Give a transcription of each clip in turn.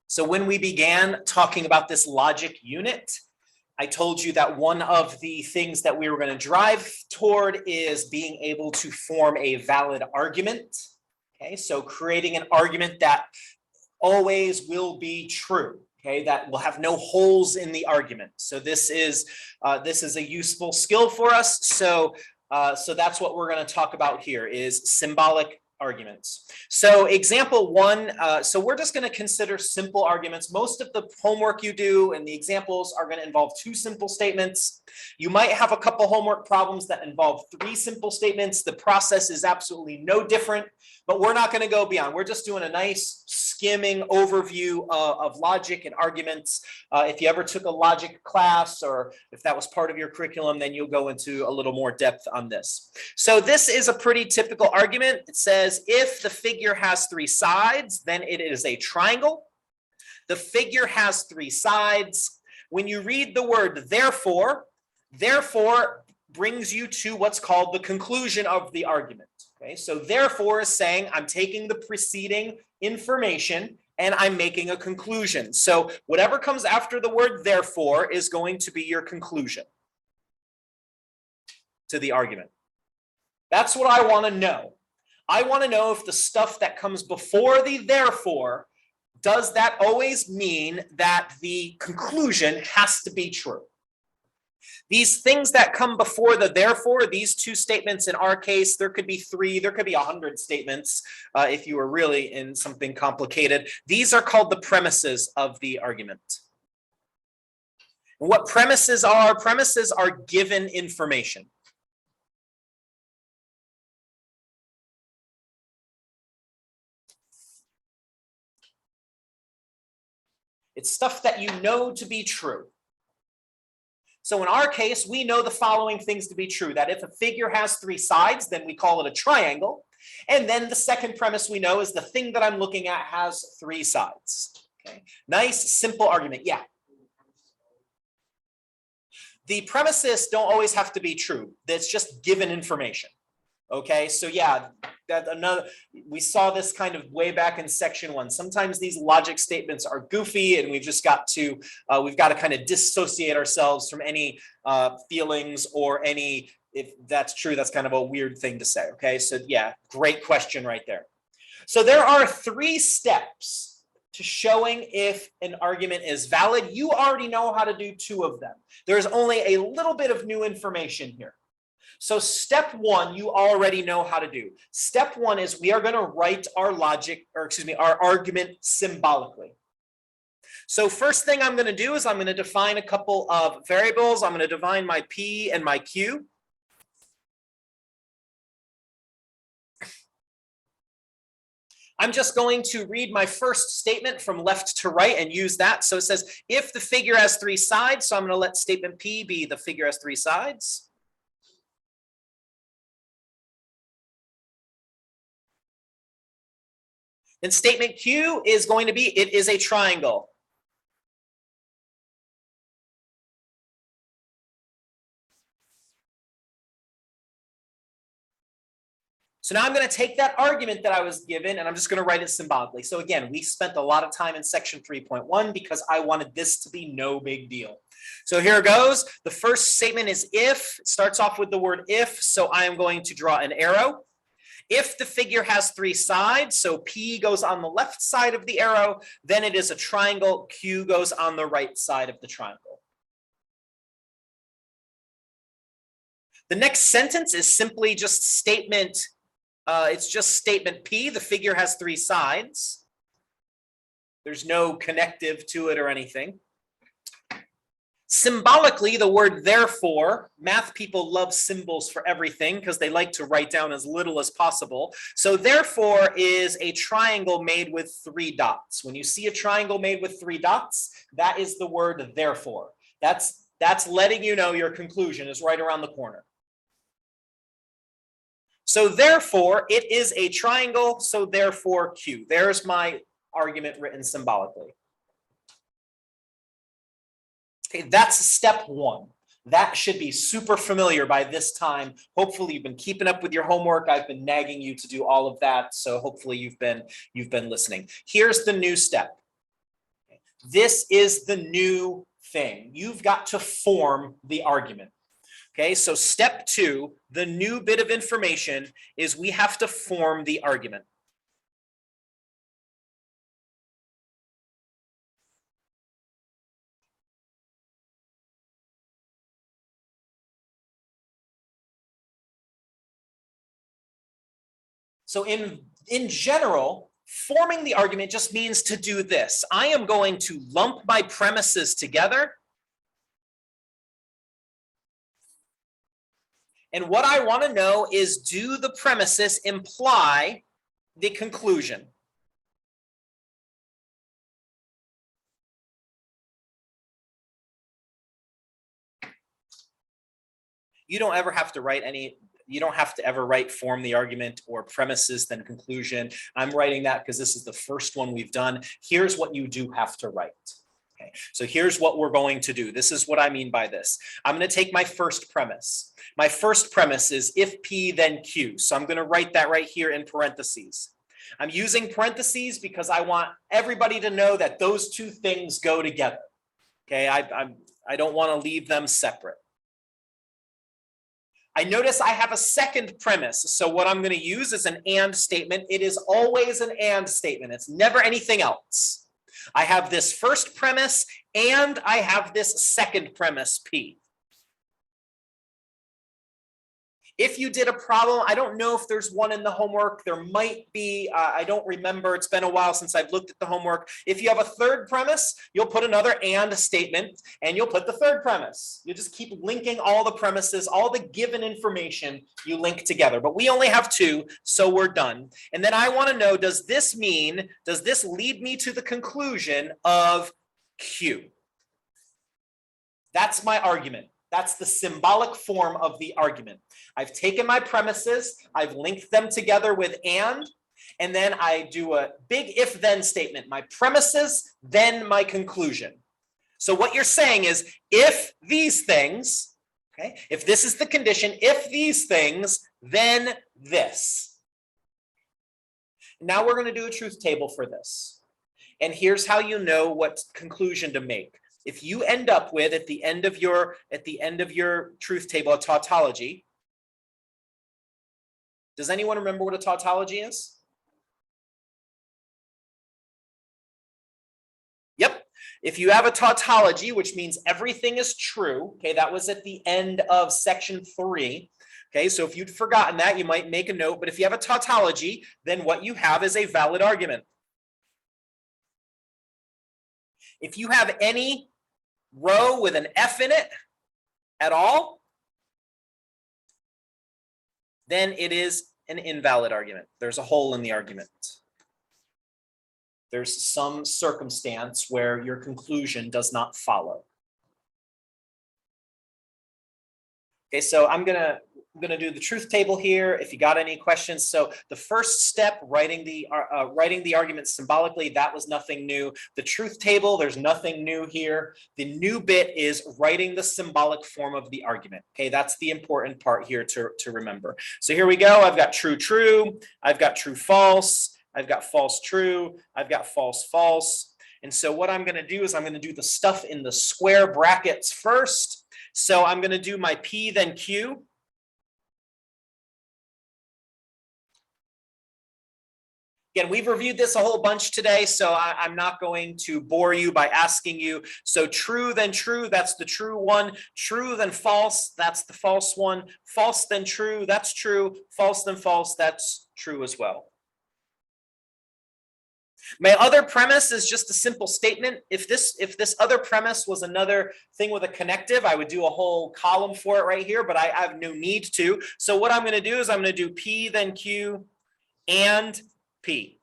So when we began talking about this logic unit, I told you that one of the things that we were going to drive toward is being able to form a valid argument. Okay, so creating an argument that always will be true. Okay, that will have no holes in the argument. So this is a useful skill for us. So that's what we're going to talk about here is symbolic arguments. So example one, so we're just going to consider simple arguments. Most of the homework you do and the examples are going to involve two simple statements. You might have a couple homework problems that involve three simple statements. The process is absolutely no different, but we're not going to go beyond. We're just doing a nice skimming overview of logic and arguments. If you ever took a logic class or if that was part of your curriculum, then you'll go into a little more depth on this. So this is a pretty typical argument. It says if the figure has three sides, then it is a triangle. The figure has three sides. When you read the word therefore brings you to what's called the conclusion of the argument. Okay, so therefore is saying I'm taking the preceding information and I'm making a conclusion. So whatever comes after the word therefore is going to be your conclusion to the argument. That's what I want to know. I want to know if the stuff that comes before the therefore, does that always mean that the conclusion has to be true? These things that come before the therefore, these two statements in our case, there could be three, there could be 100 statements if you were really in something complicated. These are called the premises of the argument. And what premises are given information. It's stuff that you know to be true. So in our case, we know the following things to be true, that if a figure has three sides, then we call it a triangle. And then the second premise we know is the thing that I'm looking at has three sides. Okay, nice, simple argument. Yeah. The premises don't always have to be true. That's just given information. Okay, so yeah, we saw this kind of way back in section 1. Sometimes these logic statements are goofy and we've just got to kind of dissociate ourselves from any feelings or any, if that's true, that's kind of a weird thing to say. Okay, so yeah, great question right there. So there are 3 steps to showing if an argument is valid. You already know how to do 2 of them. There's only a little bit of new information here. So step 1, you already know how to do. Step 1 is we are going to write our our argument symbolically. So first thing I'm going to do is I'm going to define a couple of variables. I'm going to define my P and my Q. I'm just going to read my first statement from left to right and use that. So it says, if the figure has 3 sides, so I'm going to let statement P be the figure has 3 sides. And statement Q is going to be, it is a triangle. So now I'm going to take that argument that I was given and I'm just going to write it symbolically. So again, we spent a lot of time in section 3.1 because I wanted this to be no big deal. So here it goes. The first statement is if. It starts off with the word if. So I am going to draw an arrow. If the figure has 3 sides, so P goes on the left side of the arrow, then it is a triangle. Q goes on the right side of the triangle. The next sentence is simply just statement, it's just statement P. The figure has 3 sides. There's no connective to it or anything. Symbolically, the word therefore, math people love symbols for everything because they like to write down as little as possible. So therefore is a triangle made with 3 dots. When you see a triangle made with 3 dots, that is the word therefore. That's letting you know your conclusion is right around the corner. So therefore, it is a triangle, so therefore Q. There's my argument written symbolically. Okay, that's step 1. That should be super familiar by this time. Hopefully you've been keeping up with your homework. I've been nagging you to do all of that, so hopefully you've been listening. Here's the new step. This is the new thing. You've got to form the argument. Okay, so step 2, the new bit of information is we have to form the argument. So in general, forming the argument just means to do this. I am going to lump my premises together. And what I want to know is, do the premises imply the conclusion? You don't ever have to write any, you don't have to ever write form the argument or premises then conclusion. I'm writing that because this is the first one we've done. Here's what you do have to write. Okay, so here's what we're going to do. This is what I mean by this. I'm going to take my first premise. My first premise is if P, then Q. So I'm going to write that right here in parentheses. I'm using parentheses because I want everybody to know that those two things go together. Okay, I don't want to leave them separate. I notice I have a second premise. So what I'm going to use is an and statement. It is always an and statement. It's never anything else. I have this first premise and I have this second premise, P. If you did a problem, I don't know if there's one in the homework. There might be, I don't remember. It's been a while since I've looked at the homework. If you have a third premise, you'll put another and statement and you'll put the third premise. You just keep linking all the premises, all the given information you link together. But we only have 2, so we're done. And then I want to know, does this lead me to the conclusion of Q? That's my argument. That's the symbolic form of the argument. I've taken my premises, I've linked them together with and then I do a big if-then statement. My premises, then my conclusion. So what you're saying is, if these things, okay, if this is the condition, if these things, then this. Now we're going to do a truth table for this. And here's how you know what conclusion to make. If you end up with at the end of your truth table a tautology, does anyone remember what a tautology is? Yep. If you have a tautology, which means everything is true, okay, that was at the end of section 3. Okay, so if you'd forgotten that, you might make a note, but if you have a tautology, then what you have is a valid argument. If you have any row with an F in it at all, then it is an invalid argument. There's a hole in the argument. There's some circumstance where your conclusion does not follow. Okay, so I'm gonna do the truth table here. If you got any questions, so the first step, writing the argument symbolically, that was nothing new. The truth table, there's nothing new here. The new bit is writing the symbolic form of the argument. Okay, that's the important part here to remember. So here we go. I've got true, true. I've got true, false. I've got false, true. I've got false, false. And so what I'm going to do is I'm going to do the stuff in the square brackets first. So I'm going to do my P, then Q. Again, we've reviewed this a whole bunch today, so I'm not going to bore you by asking you. So true, then true, that's the true one. True, then false, that's the false one. False, then true, that's true. False, then false, that's true as well. My other premise is just a simple statement. If this other premise was another thing with a connective, I would do a whole column for it right here, but I have no need to. So what I'm going to do is I'm going to do P, then Q, and P.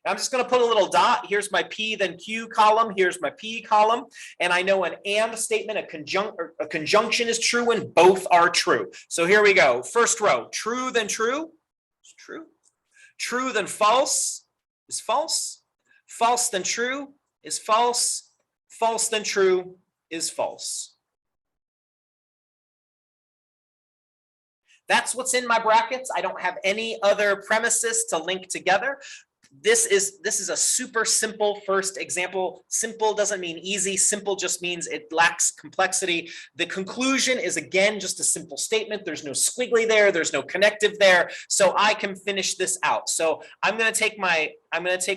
I'm just going to put a little dot. Here's my P, then Q column. Here's my P column. And I know an and statement, a conjunction is true when both are true. So here we go. First row, true, then true. It's true. True, then false is false. False, then true is false. False, then true is false. That's what's in my brackets. I don't have any other premises to link together. this is a super simple first example. Simple doesn't mean easy. Simple just means it lacks complexity. The conclusion is, again, just a simple statement. There's no squiggly there. There's no connective there. So I can finish this out. So I'm going to take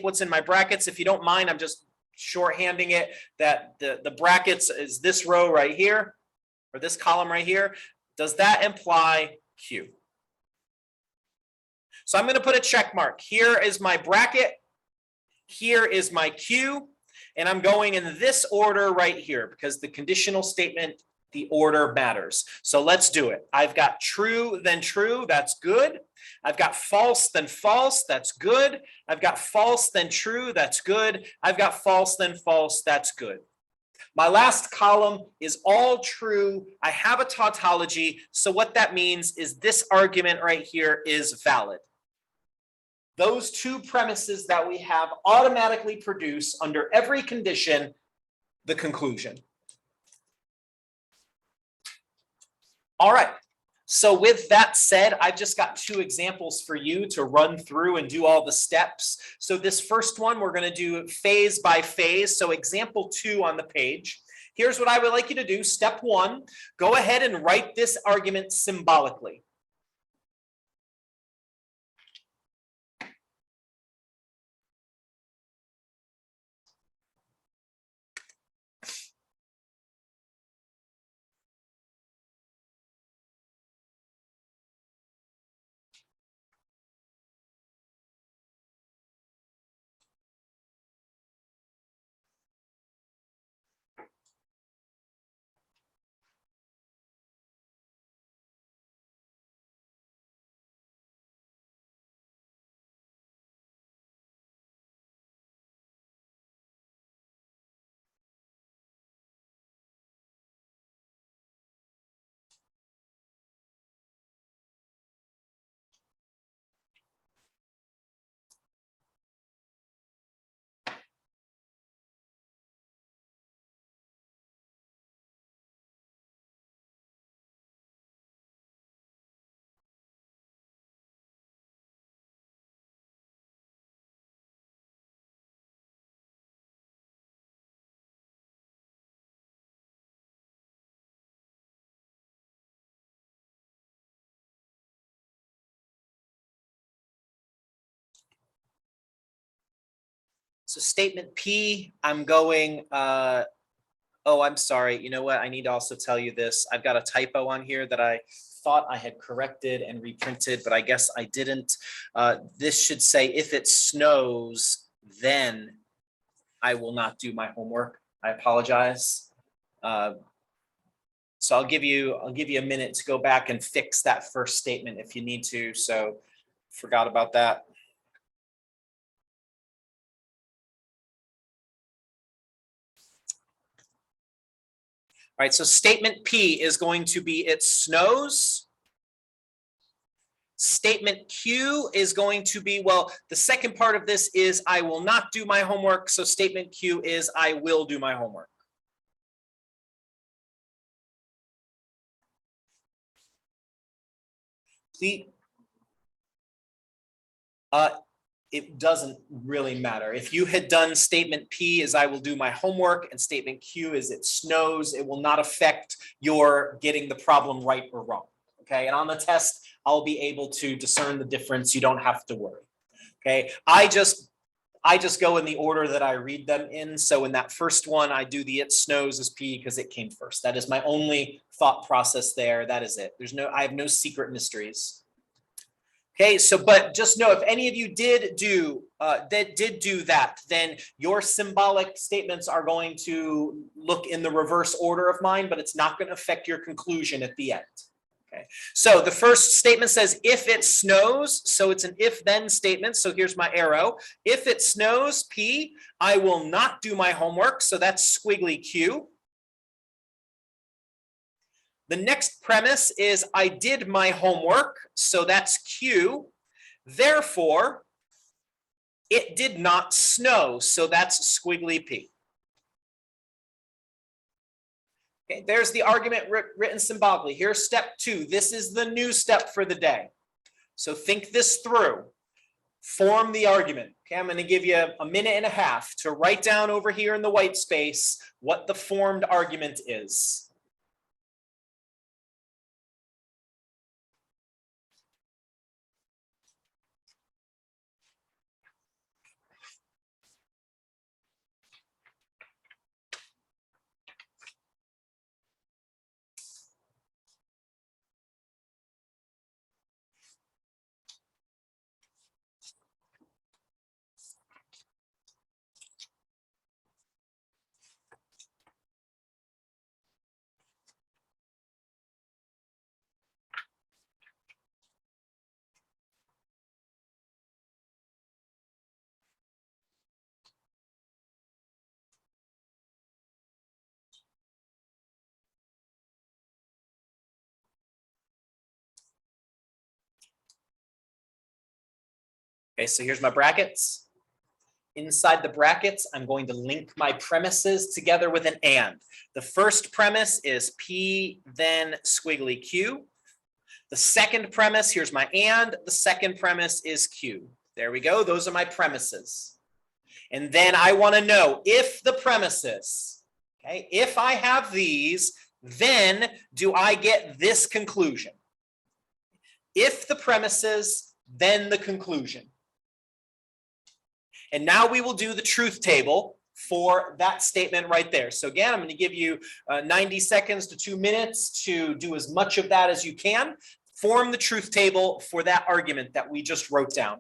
what's in my brackets. If you don't mind, I'm just shorthanding it that the brackets is this row right here, or this column right here. Does that imply Q? So I'm going to put a check mark. Here is my bracket. Here is my Q. And I'm going in this order right here because the conditional statement, the order matters. So let's do it. I've got true, then true. That's good. I've got false, then false. That's good. I've got false, then true. That's good. I've got false, then false. That's good. My last column is all true. I have a tautology. So what that means is this argument right here is valid. Those two premises that we have automatically produce under every condition the conclusion. All right. So with that said, I've just got two examples for you to run through and do all the steps. So this first one, we're going to do phase by phase. So example 2 on the page. Here's what I would like you to do. Step 1, go ahead and write this argument symbolically. So statement P, I'm going, oh, I'm sorry. You know what? I need to also tell you this. I've got a typo on here that I thought I had corrected and reprinted, but I guess I didn't. This should say, if it snows, then I will not do my homework. I apologize. So I'll give you a minute to go back and fix that first statement if you need to. So forgot about that. All right, so statement P is going to be it snows. Statement Q is going to be, well, the second part of this is I will not do my homework. So statement Q is I will do my homework. It doesn't really matter. If you had done statement P is I will do my homework and statement Q is it snows, it will not affect your getting the problem right or wrong. Okay, and on the test, I'll be able to discern the difference. You don't have to worry. Okay, I just go in the order that I read them in. So in that first one, I do the it snows as P because it came first. That is my only thought process there. That is it. I have no secret mysteries. Okay, so but just know if any of you did do that, then your symbolic statements are going to look in the reverse order of mine, but it's not going to affect your conclusion at the end. Okay, so the first statement says if it snows, so it's an if then statement. So here's my arrow. If it snows, P, I will not do my homework. So that's squiggly Q. The next premise is I did my homework, so that's Q. Therefore, it did not snow, so that's squiggly P. Okay, there's the argument written symbolically. Here's step 2. This is the new step for the day. So think this through. Form the argument. Okay, I'm going to give you a minute and a half to write down over here in the white space what the formed argument is. Okay, so here's my brackets. Inside the brackets, I'm going to link my premises together with an and. The first premise is P, then squiggly Q. The second premise, here's my and. The second premise is Q. There we go. Those are my premises. And then I want to know if the premises, okay, if I have these, then do I get this conclusion? If the premises, then the conclusion. And now we will do the truth table for that statement right there. So again, I'm going to give you 90 seconds to 2 minutes to do as much of that as you can. Form the truth table for that argument that we just wrote down.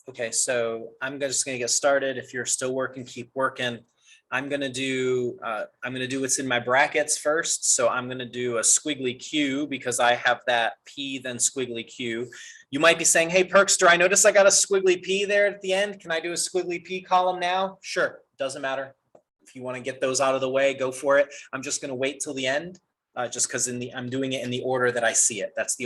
Okay, so I'm just going to get started. If you're still working, keep working. I'm going to do what's in my brackets first. So I'm going to do a squiggly Q because I have that P then squiggly Q. You might be saying, hey, Perkster, I noticed I got a squiggly P there at the end. Can I do a squiggly P column now? Sure, doesn't matter. If you want to get those out of the way, go for it. I'm just going to wait till the end. Just because I'm doing it in the order that I see it. That's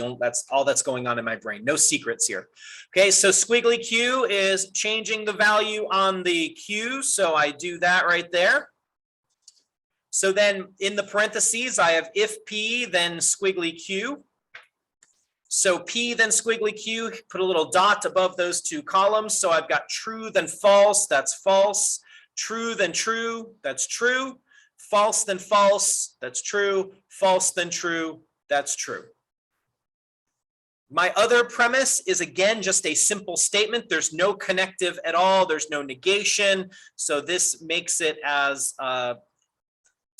all that's going on in my brain. No secrets here. Okay, so squiggly Q is changing the value on the Q. So I do that right there. So then in the parentheses, I have if P, then squiggly Q. So P, then squiggly Q, put a little dot above those two columns. So I've got true, then false, that's false. True, then true, that's true. False, then false, that's true. False, then true, that's true. My other premise is, again, just a simple statement. There's no connective at all. There's no negation. So this makes it as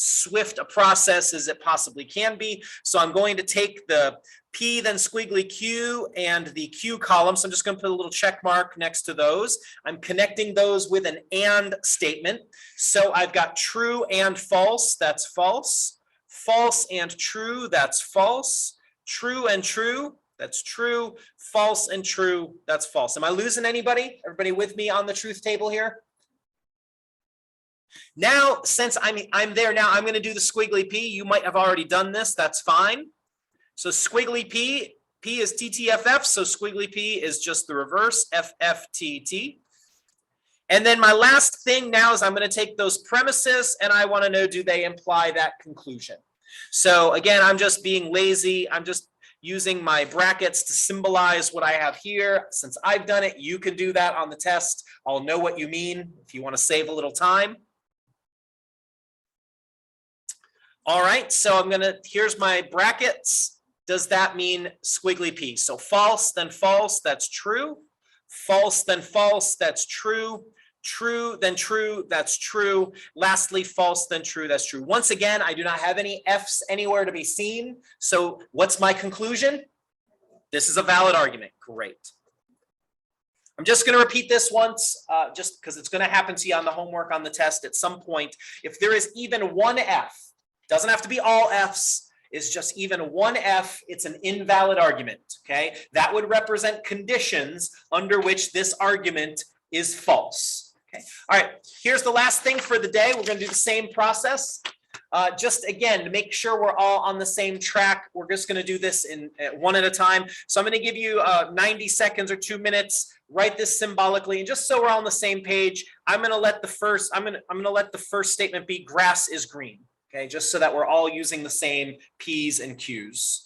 swift a process as it possibly can be. So I'm going to take the P, then squiggly Q, and the Q column. So I'm just going to put a little check mark next to those. I'm connecting those with an and statement. So I've got true and false. That's false. False and true, that's false. True and true, that's true. False and true, that's false. Am I losing anybody? Everybody with me on the truth table here? Now, since I'm there now, I'm going to do the squiggly P. You might have already done this. That's fine. So squiggly P, P is TTFF. So squiggly P is just the reverse, FFTT. And then my last thing now is I'm going to take those premises and I want to know, do they imply that conclusion? So again, I'm just being lazy. I'm just using my brackets to symbolize what I have here. Since I've done it, you can do that on the test. I'll know what you mean if you want to save a little time. All right, so here's my brackets. Does that mean squiggly P? So false, then false, that's true. False, then false, that's true. True, then true, that's true. Lastly, false, then true, that's true. Once again, I do not have any F's anywhere to be seen. So what's my conclusion? This is a valid argument. Great. I'm just going to repeat this once, just because it's going to happen to you on the homework on the test at some point. If there is even one F, doesn't have to be all F's, is just even one F, it's an invalid argument, okay? That would represent conditions under which this argument is false, okay? All right, here's the last thing for the day. We're gonna do the same process. Just again, to make sure we're all on the same track, we're just gonna do this in one at a time. So I'm gonna give you 90 seconds or 2 minutes, write this symbolically, and just so we're all on the same page, I'm gonna let the first statement be grass is green. Okay, just so that we're all using the same P's and Q's.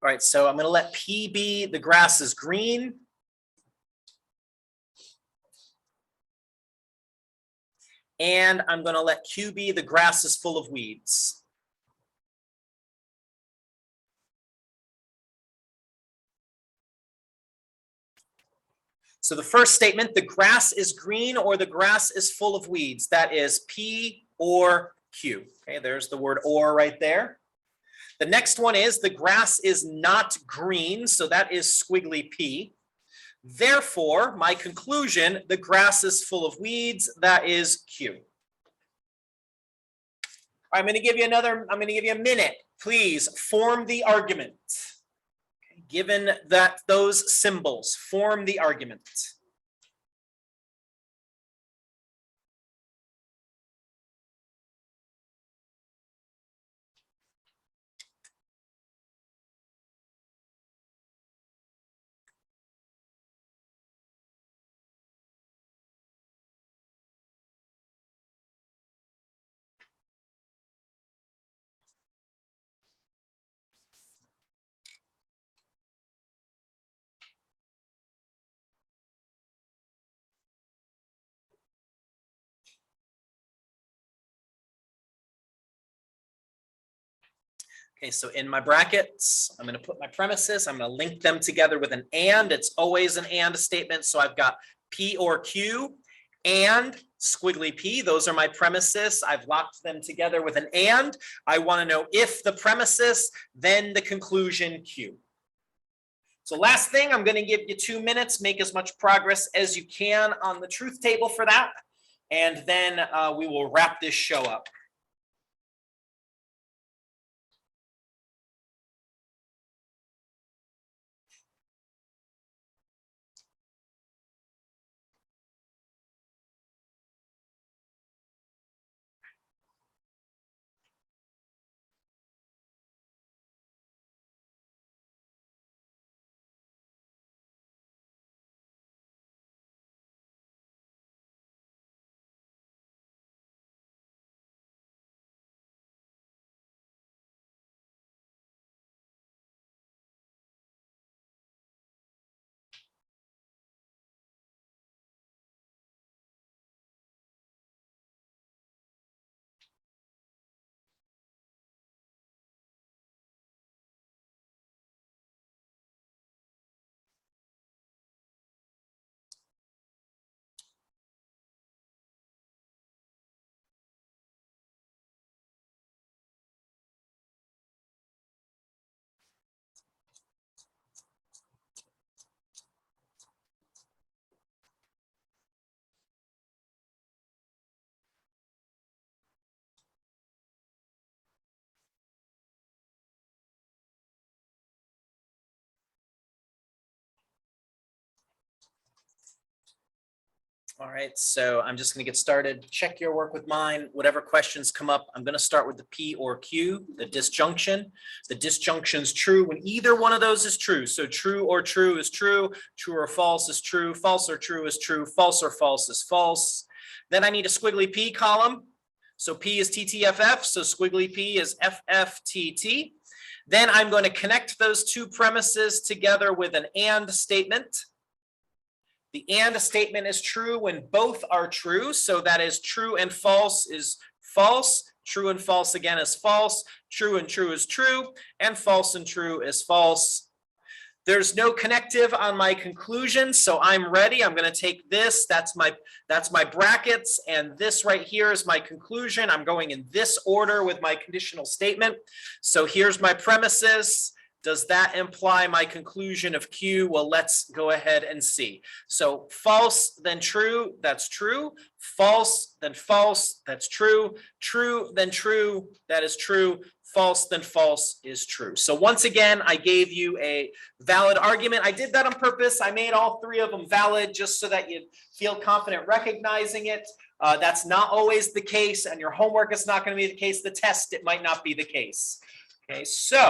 All right, so I'm going to let P be the grass is green. And I'm going to let Q be the grass is full of weeds. So the first statement, the grass is green or the grass is full of weeds. That is P or Q. Okay, there's the word or right there. The next one is the grass is not green. So that is squiggly P. Therefore, my conclusion, the grass is full of weeds. That is Q. I'm going to give you a minute. Please form the argument. Okay, given that those symbols, form the argument. Okay, so in my brackets, I'm going to put my premises. I'm going to link them together with an and. It's always an and statement. So I've got P or Q and squiggly P. Those are my premises. I've locked them together with an and. I want to know if the premises, then the conclusion Q. So last thing, I'm going to give you 2 minutes. Make as much progress as you can on the truth table for that. And then we will wrap this show up. All right, so I'm just going to get started. Check your work with mine. Whatever questions come up, I'm going to start with the P or Q, the disjunction. The disjunction's true when either one of those is true. So true or true is true, true or false is true, false or true is true, false or false is false. Then I need a squiggly P column. So P is TTFF, so squiggly P is FFTT. Then I'm going to connect those two premises together with an and statement. The and statement is true when both are true. So that is true and false is false. True and false again is false. True and true is true. And false and true is false. There's no connective on my conclusion. So I'm ready. I'm going to take this. That's my brackets. And this right here is my conclusion. I'm going in this order with my conditional statement. So here's my premises. Does that imply my conclusion of Q? Well, let's go ahead and see. So false, then true, that's true. False, then false, that's true. True, then true, that is true. False, then false is true. So once again, I gave you a valid argument. I did that on purpose. I made all three of them valid just so that you feel confident recognizing it. That's not always the case, and your homework is not going to be the case. The test, it might not be the case. Okay, so